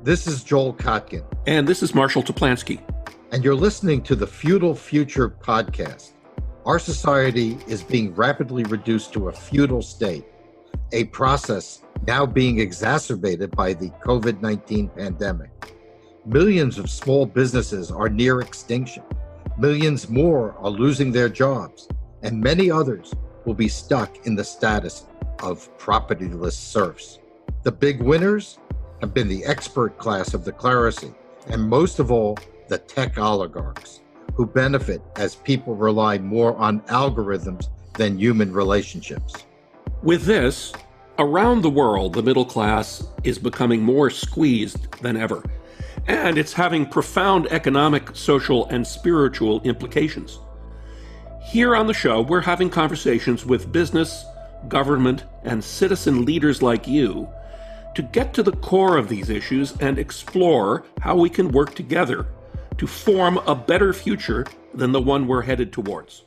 This is Joel Kotkin. And this is Marshall Toplansky. And you're listening to the Feudal Future podcast. Our society is being rapidly reduced to a feudal state, a process now being exacerbated by the COVID-19 pandemic. Millions of small businesses are near extinction. Millions more are losing their jobs, and many others will be stuck in the status of propertyless serfs. The big winners have been the expert class of the clerisy, and most of all, the tech oligarchs, who benefit as people rely more on algorithms than human relationships. With this, around the world, the middle class is becoming more squeezed than ever, and it's having profound economic, social, and spiritual implications. Here on the show, we're having conversations with business, government, and citizen leaders like you to get to the core of these issues and explore how we can work together to form a better future than the one we're headed towards.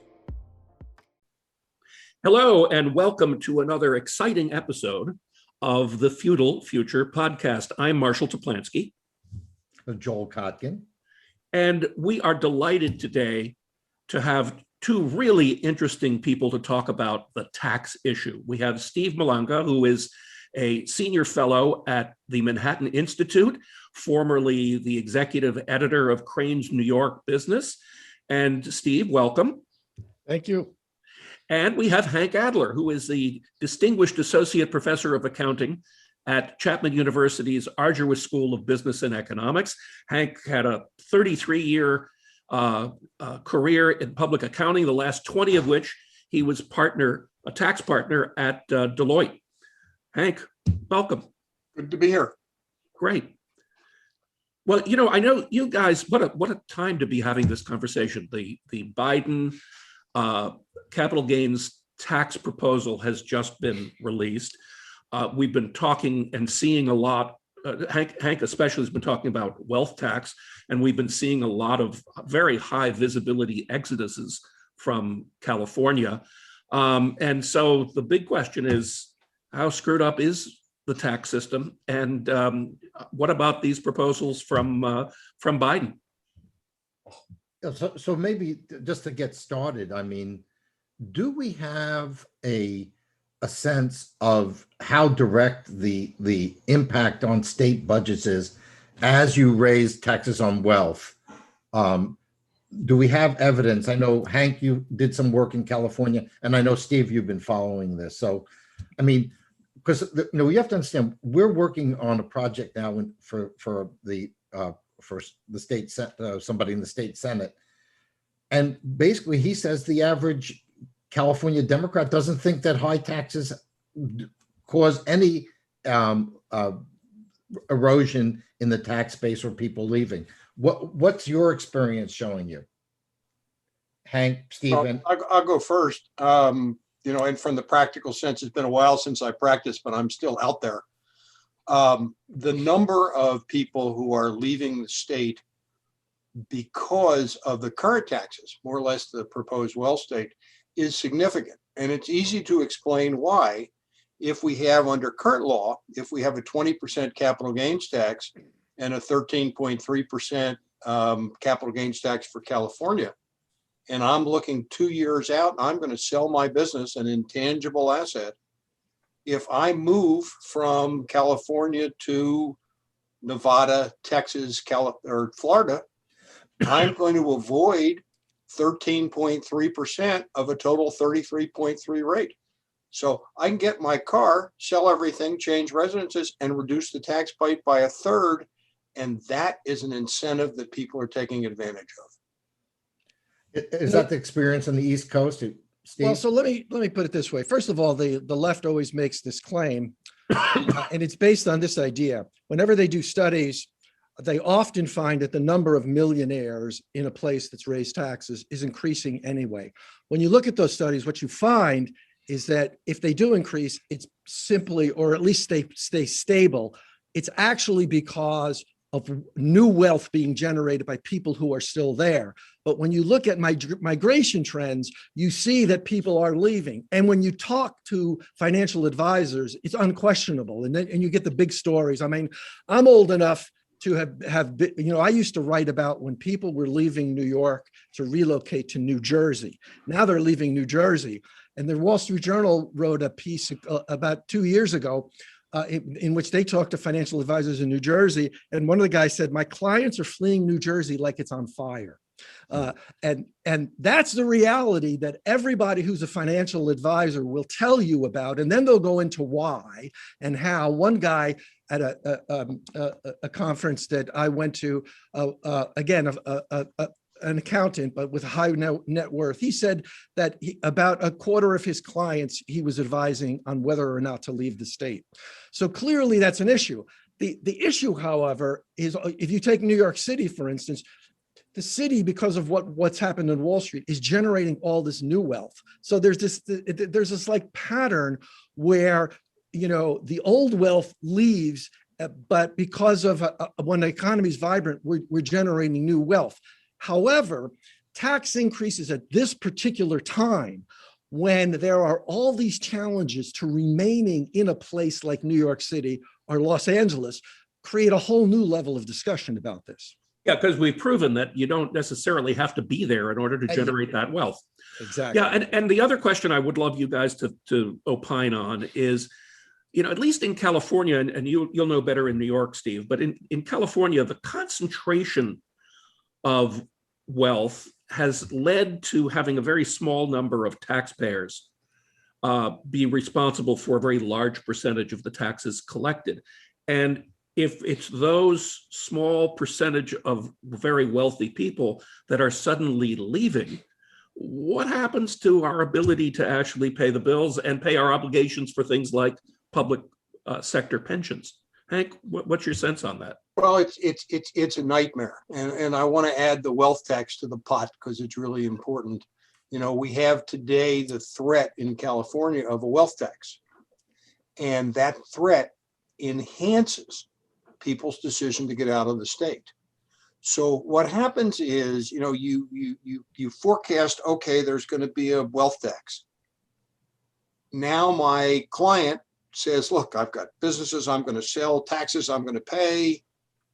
Hello, and welcome to another exciting episode of the Feudal Future podcast. I'm Marshall Toplansky. Joel Kotkin. And we are delighted today to have two really interesting people to talk about the tax issue. We have Steve Malanga, who is a senior fellow at the Manhattan Institute, formerly the executive editor of Crain's New York Business. And Steve, welcome. Thank you. And we have Hank Adler, who is the distinguished associate professor of accounting at Chapman University's Arduous School of Business and Economics. Hank had a 33-year career in public accounting, the last 20 of which he was a tax partner at Deloitte. Hank, welcome. Good to be here. Great. Well, I know you guys, what a time to be having this conversation. The Biden capital gains tax proposal has just been released. We've been talking and seeing a lot. Hank especially has been talking about wealth tax, and we've been seeing a lot of very high visibility exoduses from California. And so the big question is, how screwed up is the tax system, and what about these proposals from Biden? So maybe just to get started, do we have a sense of how direct the impact on state budgets is as you raise taxes on wealth? Do we have evidence? I know, Hank, you did some work in California, and I know, Steve, you've been following this. So, because you have to understand, we're working on a project now for the state somebody in the state Senate, and basically he says the average California Democrat doesn't think that high taxes cause any erosion in the tax base or people leaving. What's your experience showing you, Hank, Steven? I'll go first. And from the practical sense, it's been a while since I practiced, but I'm still out there. The number of people who are leaving the state because of the current taxes, more or less the proposed wealth state, is significant. And it's easy to explain why. If we have, under current law, if we have a 20% capital gains tax and a 13.3% capital gains tax for California, and I'm looking 2 years out, I'm going to sell my business, an intangible asset. If I move from California to Nevada, Texas, or Florida, I'm going to avoid 13.3% of a total 33.3 rate. So I can get my car, sell everything, change residences, and reduce the tax bite by a third. And that is an incentive that people are taking advantage of. Is that the experience on the East Coast, Steve? Well, so let me put it this way. First of all, the left always makes this claim, and it's based on this idea. Whenever they do studies, they often find that the number of millionaires in a place that's raised taxes is increasing anyway. When you look at those studies, what you find is that if they do increase, it's simply, or at least stay stable, it's actually because of new wealth being generated by people who are still there. But when you look at migration trends, you see that people are leaving. And when you talk to financial advisors, it's unquestionable. And you get the big stories. I mean, I'm old enough to have been, I used to write about when people were leaving New York to relocate to New Jersey. Now they're leaving New Jersey. And the Wall Street Journal wrote a piece about 2 years ago in which they talked to financial advisors in New Jersey. And one of the guys said, my clients are fleeing New Jersey like it's on fire. And that's the reality that everybody who's a financial advisor will tell you about. And then they'll go into why and how. One guy at a conference that I went to, again, an accountant, but with a high net worth, he said that about a quarter of his clients, he was advising on whether or not to leave the state. So clearly that's an issue. The issue, however, is if you take New York City, for instance, the city, because of what's happened in Wall Street, is generating all this new wealth. So there's this like pattern where, the old wealth leaves, but because of when the economy is vibrant, we're generating new wealth. However, tax increases at this particular time, when there are all these challenges to remaining in a place like New York City or Los Angeles, create a whole new level of discussion about this. Yeah, because we've proven that you don't necessarily have to be there in order to generate that wealth. Exactly. Yeah, and the other question I would love you guys to opine on is, at least in California, and you'll know better in New York, Steve, but in California, the concentration of wealth has led to having a very small number of taxpayers be responsible for a very large percentage of the taxes collected. And if it's those small percentage of very wealthy people that are suddenly leaving, what happens to our ability to actually pay the bills and pay our obligations for things like public sector pensions? Hank, what's your sense on that? Well, it's a nightmare, and I want to add the wealth tax to the pot because it's really important. We have today the threat in California of a wealth tax, and that threat enhances people's decision to get out of the state. So what happens is, you forecast, okay, there's going to be a wealth tax. Now my client says, look, I've got businesses I'm going to sell, taxes I'm going to pay.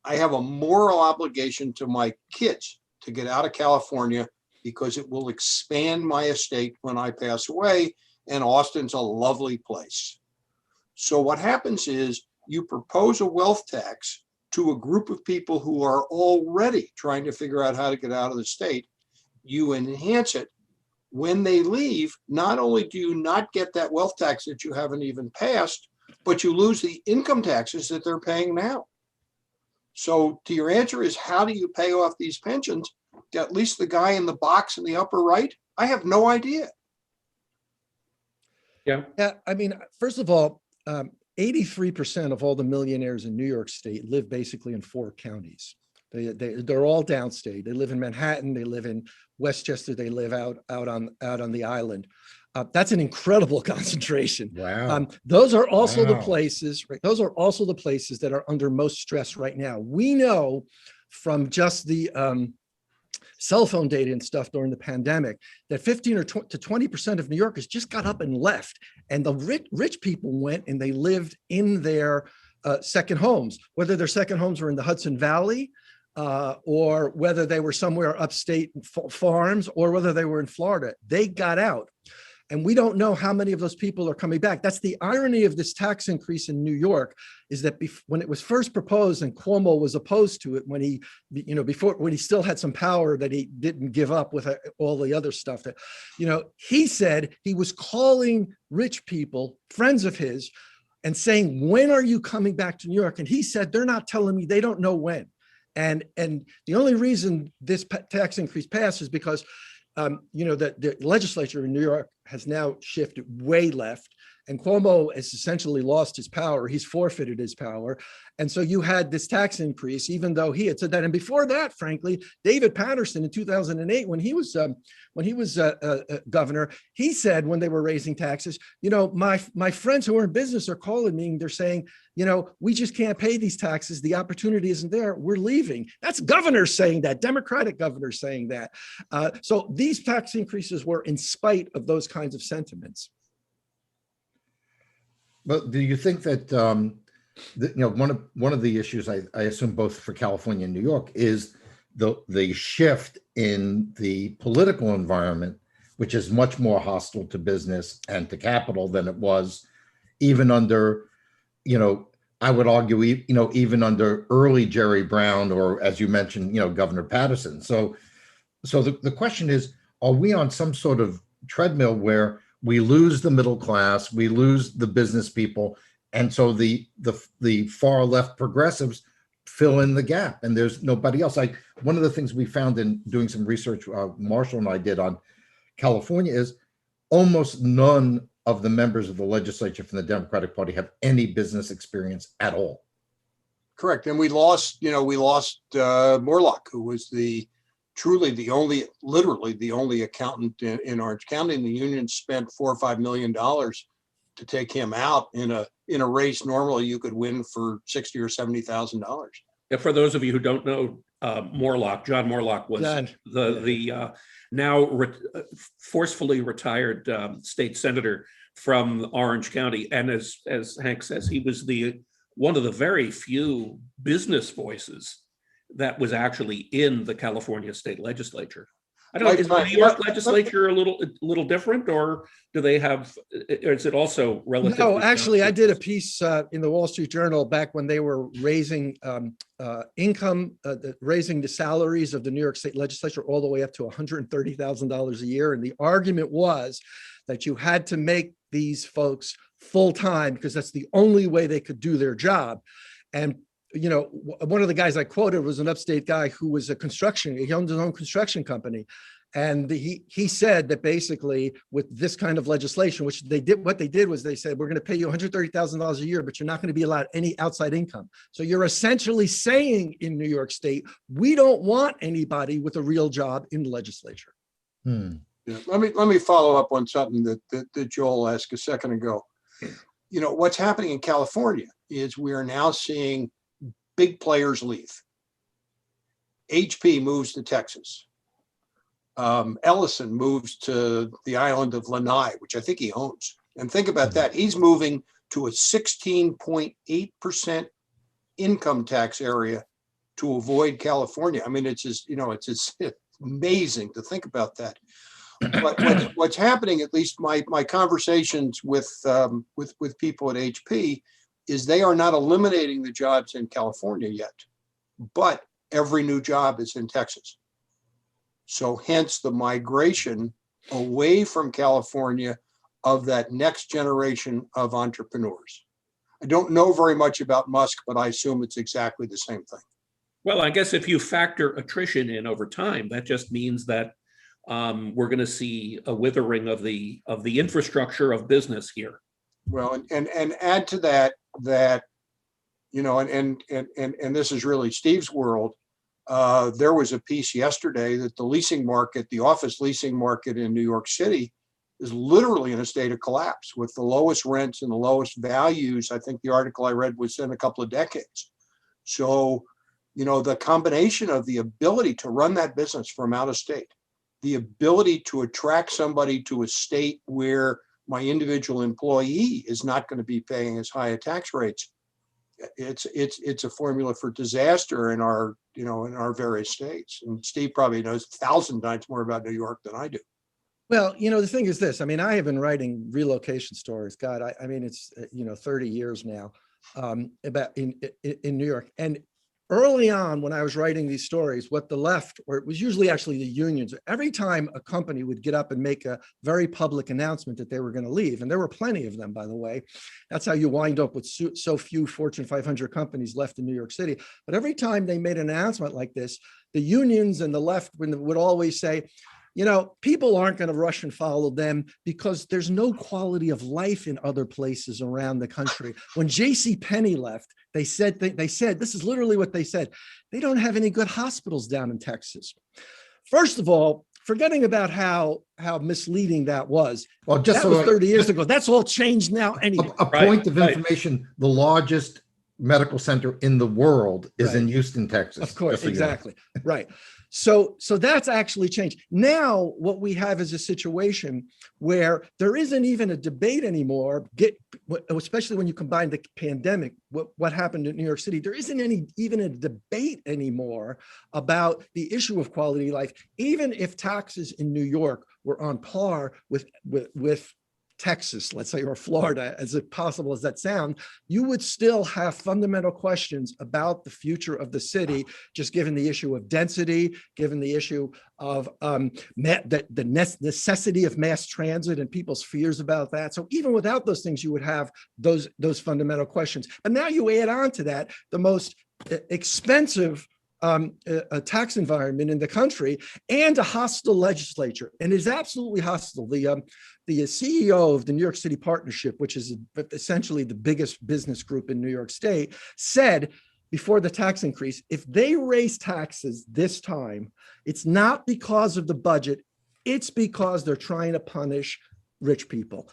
I have a moral obligation to my kids to get out of California because it will expand my estate when I pass away. And Austin's a lovely place. So what happens is you propose a wealth tax to a group of people who are already trying to figure out how to get out of the state. You enhance it. When they leave, not only do you not get that wealth tax that you haven't even passed, but you lose the income taxes that they're paying now. So to your answer is, how do you pay off these pensions? At least the guy in the box in the upper right, I have no idea. Yeah. Yeah. I mean, first of all, 83% of all the millionaires in New York State live basically in 4 counties. They're all downstate. They live in Manhattan. They live in Westchester. They live out on the island. That's an incredible concentration. Wow. Those are also the places. Right? Those are also the places that are under most stress right now. We know from just the cell phone data and stuff during the pandemic that 15 to 20% of New Yorkers just got up and left, and the rich people went and they lived in their second homes, whether their second homes were in the Hudson Valley, or whether they were somewhere upstate farms, or whether they were in Florida. They got out. And we don't know how many of those people are coming back. That's the irony of this tax increase in New York, is that when it was first proposed, and Cuomo was opposed to it when he, when he still had some power that he didn't give up with all the other stuff that, he said he was calling rich people, friends of his, and saying, when are you coming back to New York? And he said, they're not telling me, they don't know when. And the only reason this tax increase passed is because the legislature in New York has now shifted way left, and Cuomo has essentially lost his power. He's forfeited his power. And so you had this tax increase, even though he had said that. And before that, frankly, David Patterson in 2008, when he was governor, he said when they were raising taxes, my friends who are in business are calling me and they're saying, we just can't pay these taxes. The opportunity isn't there. We're leaving. That's governors saying that, Democratic governors saying that. So these tax increases were in spite of those kinds of sentiments. But do you think that one of the issues I assume both for California and New York is the shift in the political environment, which is much more hostile to business and to capital than it was even under, I would argue, even under early Jerry Brown, or as you mentioned, Governor Patterson. So the question is, are we on some sort of treadmill where we lose the middle class, we lose the business people, and so the far left progressives fill in the gap, and there's nobody else? One of the things we found in doing some research, Marshall and I did on California, is almost none of the members of the legislature from the Democratic Party have any business experience at all. Correct. And we lost Morlock, who was literally the only accountant in Orange County. And the union spent $4 or $5 million to take him out in a race normally you could win for $60,000 or $70,000. Yeah, for those of you who don't know, John Morlock was now forcefully retired state senator from Orange County. And as Hank says, he was one of the very few business voices that was actually in the California state legislature. I don't know, is the New York legislature a little different, or do they have, or is it also relatively? No, actually, I did a piece in the Wall Street Journal back when they were raising raising the salaries of the New York State legislature all the way up to $130,000 a year. And the argument was that you had to make these folks full-time because that's the only way they could do their job. And one of the guys I quoted was an upstate guy who was he owned his own construction company. And he said that basically with this kind of legislation, what they did was they said, we're going to pay you $130,000 a year, but you're not going to be allowed any outside income. So you're essentially saying in New York State, we don't want anybody with a real job in the legislature. Yeah. Let me follow up on something that Joel asked a second ago. What's happening in California is we are now seeing big players leave. HP moves to Texas. Ellison moves to the island of Lanai, which I think he owns. And think about that. He's moving to a 16.8% income tax area to avoid California. I mean, it's amazing to think about that. But what's happening, at least my conversations with people at HP, is they are not eliminating the jobs in California yet, but every new job is in Texas. So hence the migration away from California of that next generation of entrepreneurs. I don't know very much about Musk, but I assume it's exactly the same thing. Well, I guess if you factor attrition in over time, that just means that we're going to see a withering of the infrastructure of business here. Well, and add to that, and this is really Steve's world. There was a piece yesterday that the office leasing market in New York City is literally in a state of collapse with the lowest rents and the lowest values. I think the article I read was in a couple of decades. So, the combination of the ability to run that business from out of state, the ability to attract somebody to a state where my individual employee is not going to be paying as high a tax rates, it's a formula for disaster in our various states. And Steve probably knows 1,000 times more about New York than I do. Well, the thing is this. I mean, I have been writing relocation stories. God, I mean, it's 30 years now about in New York. And early on, when I was writing these stories, what the left, or it was usually actually the unions, every time a company would get up and make a very public announcement that they were going to leave, and there were plenty of them, by the way. That's how you wind up with so few Fortune 500 companies left in New York City. But every time they made an announcement like this, the unions and the left would always say, people aren't going to rush and follow them because there's no quality of life in other places around the country. When JCPenney left, they said, this is literally what they said. They don't have any good hospitals down in Texas. First of all, forgetting about how misleading that was. Well, just that was 30 years ago. That's all changed now anyway. A point of information, the largest medical center in the world is in Houston, Texas. Of course, exactly. Right. So that's actually changed. Now, what we have is a situation where there isn't even a debate anymore, especially when you combine the pandemic, what happened in New York City. There isn't even a debate anymore about the issue of quality of life, even if taxes in New York were on par with Texas, let's say, or Florida, as possible as that sounds, you would still have fundamental questions about the future of the city, just given the issue of density, given the issue of the necessity of mass transit and people's fears about that. So even without those things, you would have those fundamental questions. And now you add on to that the most expensive a tax environment in the country and a hostile legislature, and is absolutely hostile. The CEO of the New York City Partnership, which is essentially the biggest business group in New York State, said before the tax increase, if they raise taxes this time, it's not because of the budget, it's because they're trying to punish rich people.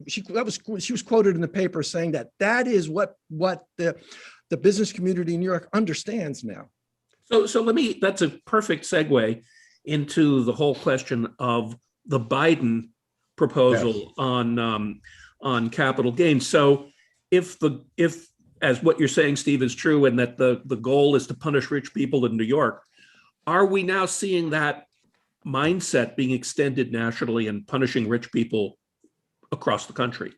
She was quoted in the paper saying that is what the business community in New York understands now. So that's a perfect segue into the whole question of the Biden proposal on capital gains. So if as what you're saying, Steve, is true, and that the goal is to punish rich people in New York, are we now seeing that mindset being extended nationally and punishing rich people across the country?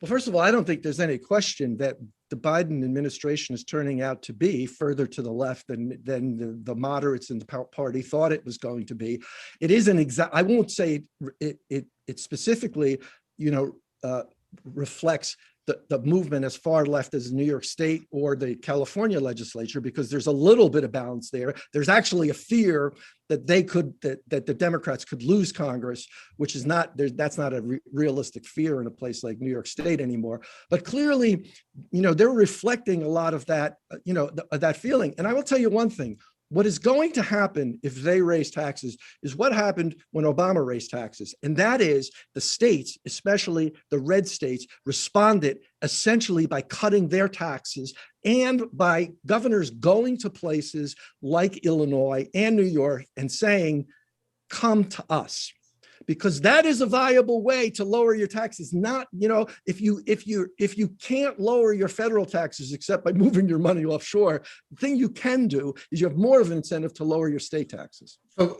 Well, first of all, I don't think there's any question that the Biden administration is turning out to be further to the left than the moderates in the party thought it was going to be. It isn't exact. I won't say it specifically, reflects the movement as far left as New York State or the California legislature, because there's a little bit of balance there. There's actually a fear that that the Democrats could lose Congress, which is that's not a realistic fear in a place like New York State anymore. But clearly, they're reflecting a lot of that, that feeling. And I will tell you one thing. What is going to happen if they raise taxes is what happened when Obama raised taxes. And that is the states, especially the red states, responded essentially by cutting their taxes and by governors going to places like Illinois and New York and saying, come to us. Because that is a viable way to lower your taxes. Not, if you can't lower your federal taxes except by moving your money offshore, the thing you can do is you have more of an incentive to lower your state taxes. So,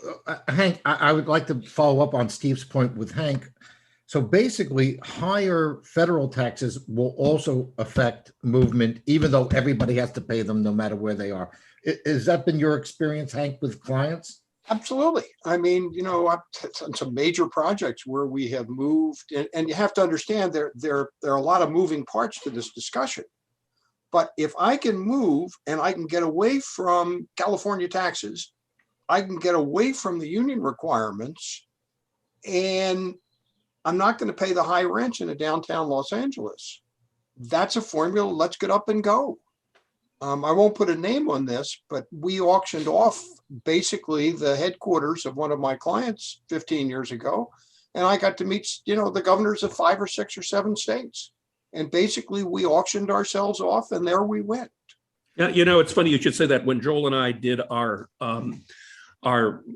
Hank, I would like to follow up on Steve's point with Hank. So basically, higher federal taxes will also affect movement, even though everybody has to pay them no matter where they are. Has that been your experience, Hank, with clients? Absolutely. I mean, I've done some major projects where we have moved, and you have to understand there are a lot of moving parts to this discussion. But if I can move and I can get away from California taxes, I can get away from the union requirements, and I'm not going to pay the high rent in a downtown Los Angeles. That's a formula. Let's get up and go. I won't put a name on this, but we auctioned off basically the headquarters of one of my clients 15 years ago. And I got to meet, the governors of 5 or 6 or 7 states. And basically we auctioned ourselves off, and there we went. Yeah, it's funny you should say that. When Joel and I did our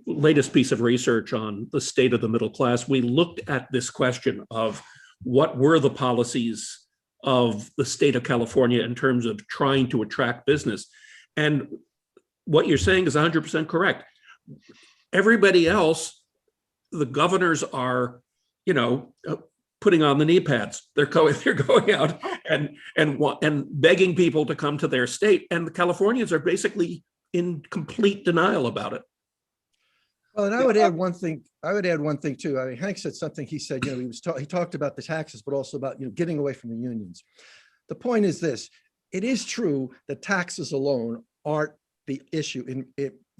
latest piece of research on the state of the middle class, we looked at this question of what were the policies of the state of California in terms of trying to attract business. And what you're saying is 100% correct. Everybody else, the governors are, putting on the knee pads. They're going out and begging people to come to their state. And the Californians are basically in complete denial about it. Well, and I would add one thing too. I mean, Hank said something. He said, he talked about the taxes, but also about, getting away from the unions. The point is this: it is true that taxes alone aren't the issue.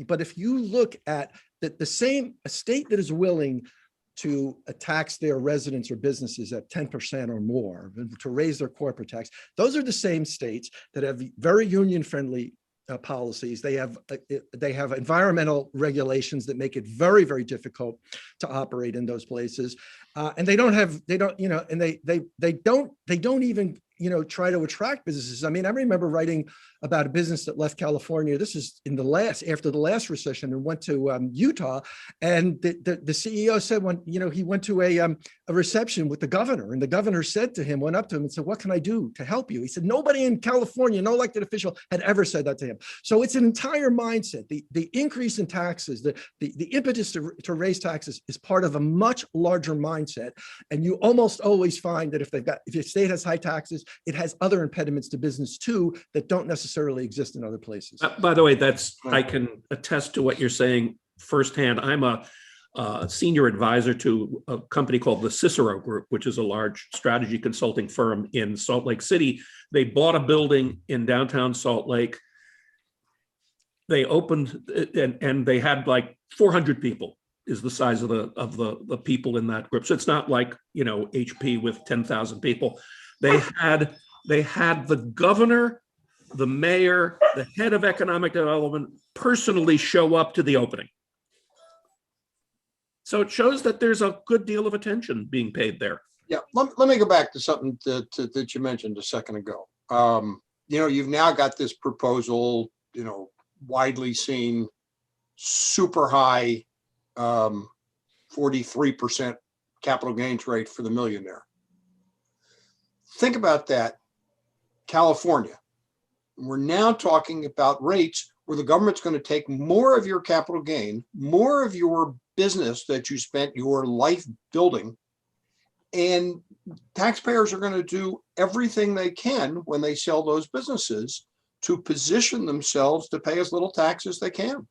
But if you look at a state that is willing to tax their residents or businesses at 10% or more, to raise their corporate tax, those are the same states that have very union-friendly policies. They have environmental regulations that make it very, very difficult to operate in those places, and they don't even try to attract businesses. I mean, I remember writing about a business that left California. This is after the last recession, and went to Utah. And the CEO said he went to a reception with the governor, and the governor went up to him and said, "What can I do to help you?" He said, nobody in California, no elected official had ever said that to him. So it's an entire mindset. The increase in taxes, the impetus to raise taxes is part of a much larger mindset. And you almost always find that if your state has high taxes, it has other impediments to business too that don't necessarily exist in other places. By the way, I can attest to what you're saying firsthand. I'm a senior advisor to a company called the Cicero Group, which is a large strategy consulting firm in Salt Lake City. They bought a building in downtown Salt Lake. They opened and they had like 400 people is the size of the people in that group. So it's not like, HP with 10,000 people. They had the governor, the mayor, the head of economic development personally show up to the opening. So it shows that there's a good deal of attention being paid there. Yeah, let me go back to something that you mentioned a second ago. You've now got this proposal, widely seen, super high 43% capital gains rate for the millionaire. Think about that. California. We're now talking about rates where the government's going to take more of your capital gain, more of your business that you spent your life building, and taxpayers are going to do everything they can when they sell those businesses to position themselves to pay as little tax as they can.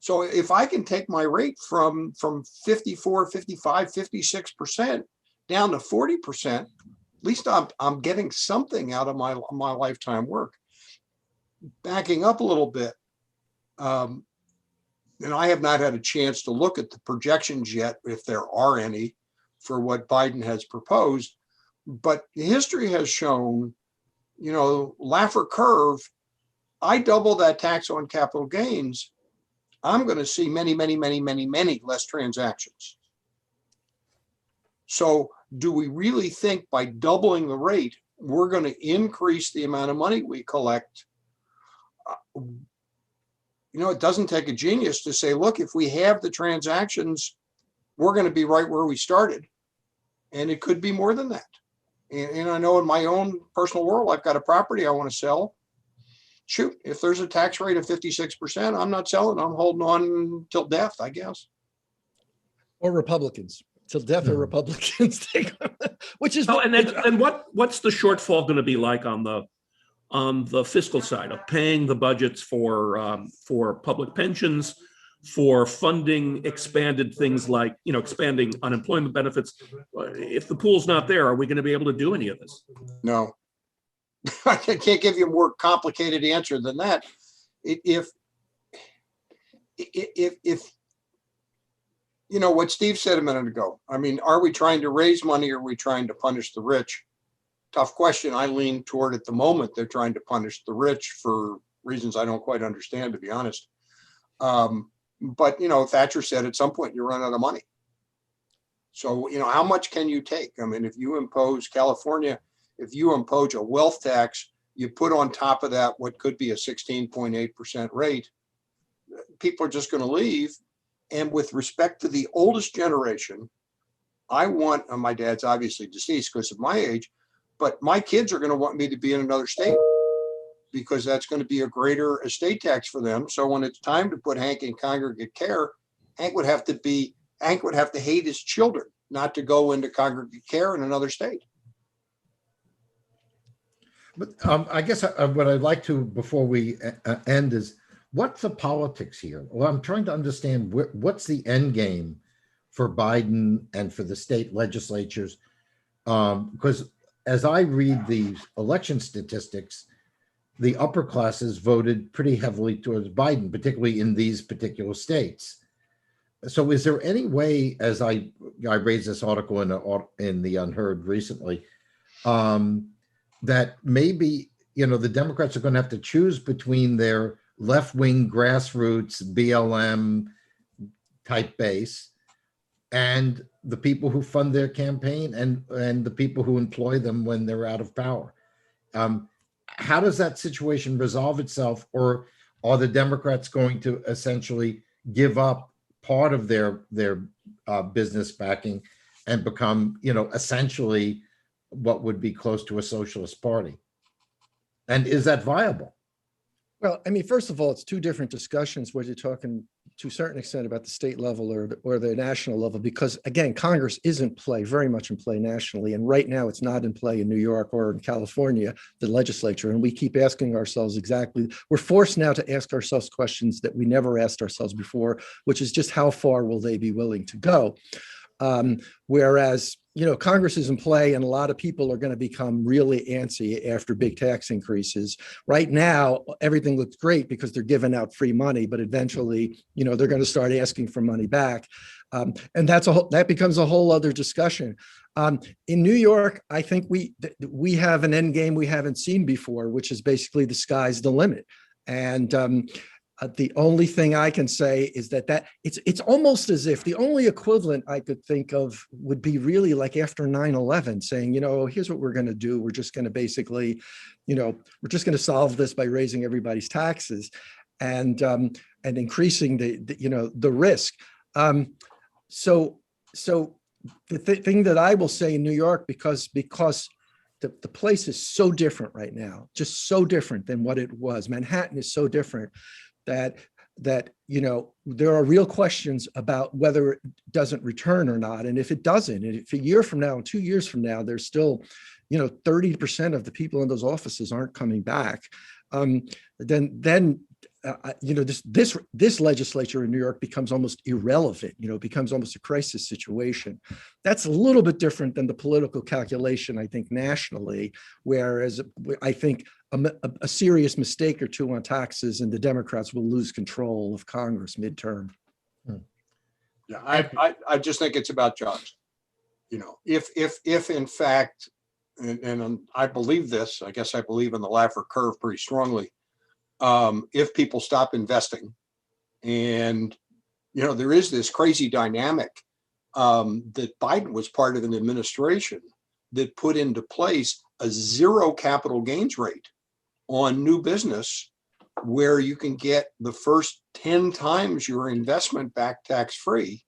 So if I can take my rate from 54, 55, 56% down to 40%, at least I'm getting something out of my lifetime work. Backing up a little bit, and I have not had a chance to look at the projections yet, if there are any, for what Biden has proposed, but history has shown, Laffer curve, I double that tax on capital gains, I'm going to see many, many, many, many, many less transactions. So do we really think by doubling the rate, we're going to increase the amount of money we collect? It doesn't take a genius to say, look, if we have the transactions, we're going to be right where we started. And it could be more than that. And I know in my own personal world, I've got a property I want to sell. Shoot, if there's a tax rate of 56%, I'm not selling. I'm holding on till death, I guess. Or Republicans. Till death or Republicans take, which is. And what's the shortfall going to be like on the fiscal side of paying the budgets for public pensions, for funding expanded things like, expanding unemployment benefits? If the pool's not there, are we going to be able to do any of this? No, I can't give you a more complicated answer than that. If what Steve said a minute ago, I mean, are we trying to raise money or are we trying to punish the rich? Tough question. I lean toward at the moment they're trying to punish the rich for reasons I don't quite understand, to be honest. But Thatcher said at some point you run out of money. So how much can you take? I mean, if you impose a wealth tax, you put on top of that what could be a 16.8% rate, people are just going to leave. And with respect to the oldest generation, my dad's obviously deceased because of my age, but my kids are going to want me to be in another state because that's going to be a greater estate tax for them. So when it's time to put Hank in congregate care, Hank would have to hate his children not to go into congregate care in another state. But I guess what I'd like to, before we end, is what's the politics here? Well, I'm trying to understand what's the end game for Biden and for the state legislatures, because as I read the election statistics, the upper classes voted pretty heavily towards Biden, particularly in these particular states. So is there any way, as I raised this article in the Unheard recently, that maybe, the Democrats are going to have to choose between their left-wing grassroots BLM type base and the people who fund their campaign and the people who employ them when they're out of power? How does that situation resolve itself, or are the Democrats going to essentially give up part of their business backing and become, essentially what would be close to a socialist party? And is that viable? Well, I mean, first of all, it's two different discussions where you're talking to a certain extent about the state level or the national level, because again, Congress is in play, very much in play nationally. And right now it's not in play in New York or in California, the legislature. And we keep asking ourselves we're forced now to ask ourselves questions that we never asked ourselves before, which is just how far will they be willing to go? Whereas, Congress is in play and a lot of people are going to become really antsy after big tax increases. Right now, everything looks great because they're giving out free money, but eventually, they're going to start asking for money back. And that becomes a whole other discussion. In New York, I think we have an end game we haven't seen before, which is basically the sky's the limit. And the only thing I can say is that it's almost as if the only equivalent I could think of would be really like after 9/11 saying, here's what we're going to do. We're just going to basically, we're just going to solve this by raising everybody's taxes and increasing the risk. So the thing that I will say in New York, because the place is so different right now, just so different than what it was. Manhattan is so different that there are real questions about whether it doesn't return or not. And if it doesn't, and if a year from now and 2 years from now, there's still, 30% of the people in those offices aren't coming back, then this legislature in New York becomes almost irrelevant, becomes almost a crisis situation. That's a little bit different than the political calculation, I think, nationally, whereas I think a serious mistake or two on taxes and the Democrats will lose control of Congress midterm. Yeah, I just think it's about jobs. If in fact, and I believe this, I guess I believe in the Laffer curve pretty strongly. If people stop investing, and there is this crazy dynamic that Biden was part of an administration that put into place a zero capital gains rate on new business, where you can get the first 10 times your investment back tax free.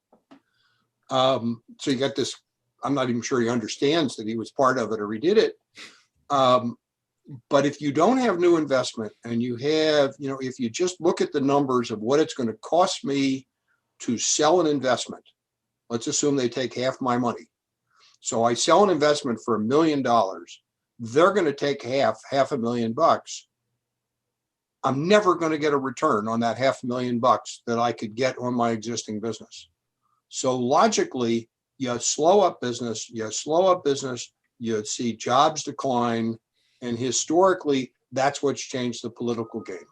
So you got this. I'm not even sure he understands that he was part of it or he did it. But if you don't have new investment and you have, if you just look at the numbers of what it's going to cost me to sell an investment, let's assume they take half my money. So I sell an investment for $1 million. They're going to take half $500,000. I'm never going to get a return on that $500,000 that I could get on my existing business. So logically, you slow up business, you see jobs decline. And historically, that's what's changed the political game.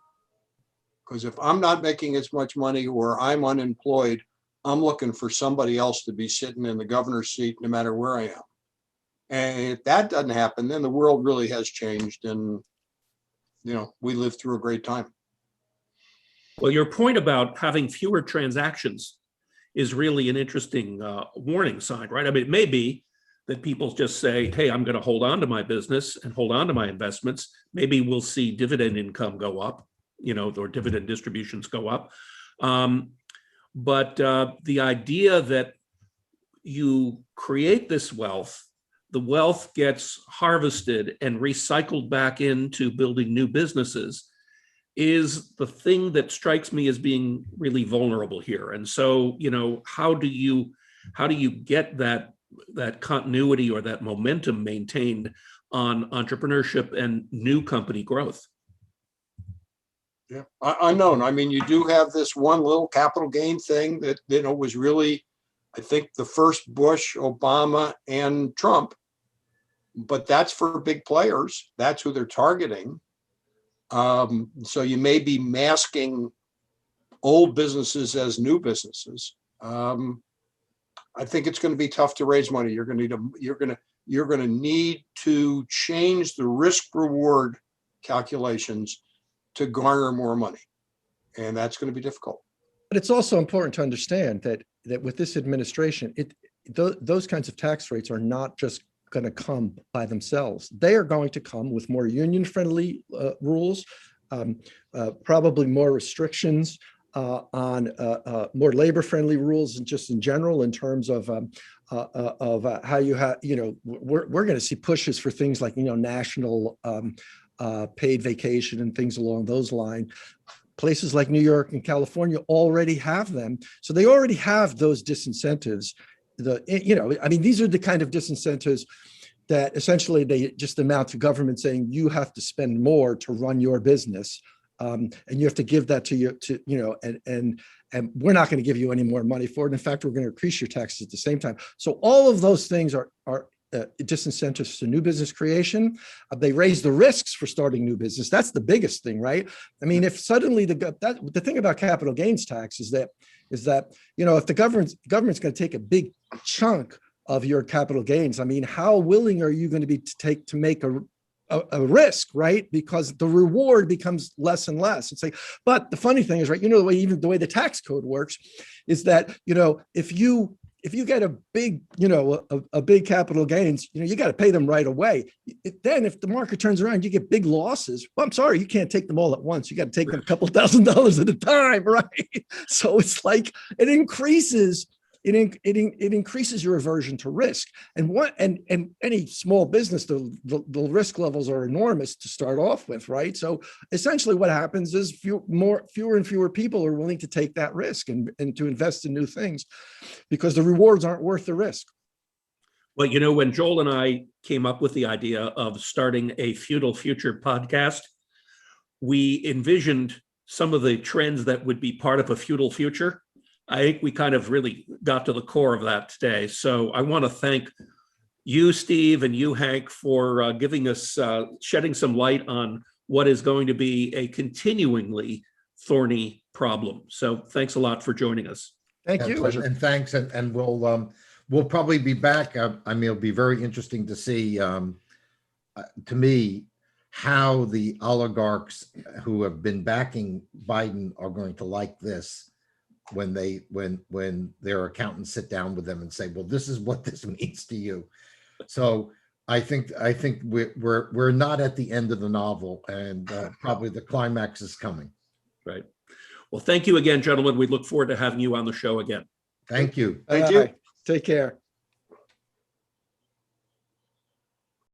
Because if I'm not making as much money or I'm unemployed, I'm looking for somebody else to be sitting in the governor's seat no matter where I am. And if that doesn't happen, then the world really has changed. And, we lived through a great time. Well, your point about having fewer transactions is really an interesting warning sign, right? I mean, it may be that people just say, hey, I'm going to hold on to my business and hold on to my investments. Maybe we'll see dividend income go up, or dividend distributions go up. But the idea that you create this wealth, the wealth gets harvested and recycled back into building new businesses, is the thing that strikes me as being really vulnerable here. And so, how do you get that continuity or that momentum maintained on entrepreneurship and new company growth? Yeah, unknown. I mean, you do have this one little capital gain thing that was really, I think, the first Bush, Obama, and Trump. But that's for big players. That's who they're targeting. So you may be masking old businesses as new businesses. I think it's going to be tough to raise money. You're going to need to change the risk reward calculations to garner more money, and that's going to be difficult. But it's also important to understand that with this administration, those kinds of tax rates are not just going to come by themselves. They are going to come with more union-friendly rules, probably more restrictions on more labor-friendly rules, and just in general, in terms of how you have, we're going to see pushes for things like, national paid vacation and things along those lines. Places like New York and California already have them. So they already have those disincentives. These are the kind of disincentives that essentially they just amount to government saying you have to spend more to run your business. And you have to give that and we're not going to give you any more money for it. In fact, we're going to increase your taxes at the same time. So all of those things are disincentives to new business creation. They raise the risks for starting new business. That's the biggest thing, right? I mean, if suddenly the thing about capital gains tax is that if the government's going to take a big chunk of your capital gains, I mean, how willing are you going to be to make a risk, right? Because the reward becomes less and less. It's like, but the funny thing is, right, the way the tax code works is that, if you get a big, a big capital gains, you got to pay them right away. Then if the market turns around, you get big losses. Well, I'm sorry, you can't take them all at once. You got to take them a couple $1,000s at a time, right? So it's like it increases your aversion to risk. And any small business, the risk levels are enormous to start off with, right? So essentially what happens is fewer and fewer people are willing to take that risk and to invest in new things because the rewards aren't worth the risk. Well, when Joel and I came up with the idea of starting a Feudal Future podcast, we envisioned some of the trends that would be part of a feudal future. I think we kind of really got to the core of that today. So I want to thank you, Steve, and you, Hank, for giving us, shedding some light on what is going to be a continuingly thorny problem. So thanks a lot for joining us. Thank you. And thanks. And we'll probably be back. It'll be very interesting to see, to me, how the oligarchs who have been backing Biden are going to like this when their accountants sit down with them and say, well, this is what this means to you. So I think we're not at the end of the novel, and probably the climax is coming. Right. Well, thank you again, gentlemen. We look forward to having you on the show again. Thank you. Thank you. Take care.